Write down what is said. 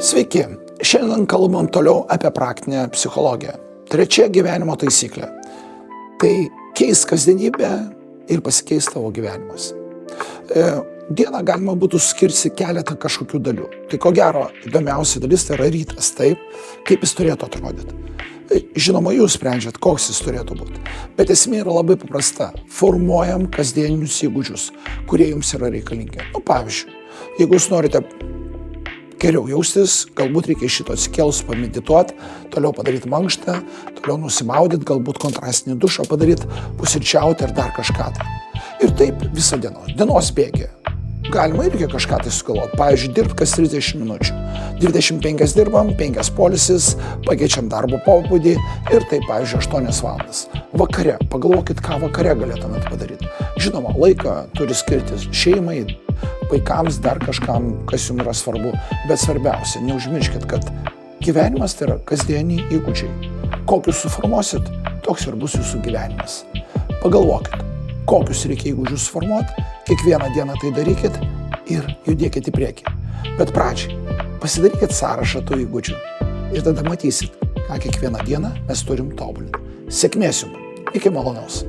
Sveiki, šiandien kalbam toliau apie praktinę psichologiją. Trečia gyvenimo taisyklė. Tai keis kasdienybę ir pasikeis tavo gyvenimas. Dieną galima būtų skirti keletą kažkokių dalių. Tai ko gero, įdomiausia dalis tai yra rytas, taip, kaip jis turėtų atrodyti. Žinoma, jūs sprendžiat, koks jis turėtų būti. Bet esmė yra labai paprasta. Formuojam kasdieninius įgūdžius, kurie jums yra reikalingi. Pavyzdžiui, jeigu jūs norite geriau jaustis, galbūt reikia iš šito atsikėlus pamedituoti, toliau padaryti mankštą, toliau nusimaudyti, galbūt kontrastinį dušą padaryti, pusryčiauti ir dar kažką. Ir taip visą dienos bėgį. Galima irgi kažką tai sugalvoti. Pavyzdžiui, dirbti kas 30 minučių. 25 dirbam, 5 poilsis, pakeičiam darbo pobūdį ir taip, pavyzdžiui, 8 valandas. Vakare, pagalvokit, ką vakare galėtumėt padaryti. Žinoma, laiką turi skirti šeimai, vaikams, dar kažkam, kas jums yra svarbu. Bet svarbiausia, neužmirškit, kad gyvenimas tai yra kasdieniai įgūdžiai. Kokius suformuosit, toks ir bus jūsų gyvenimas. Pagalvokit, kokius reikia įgūdžius suformuoti, kiekvieną dieną tai darykit ir judėkit į priekį. Bet pradžiai pasidarykit sąrašą tų įgūdžių ir tada matysit, ką kiekvieną dieną mes turim tobulinti. Sėkmės jums, iki malonaus.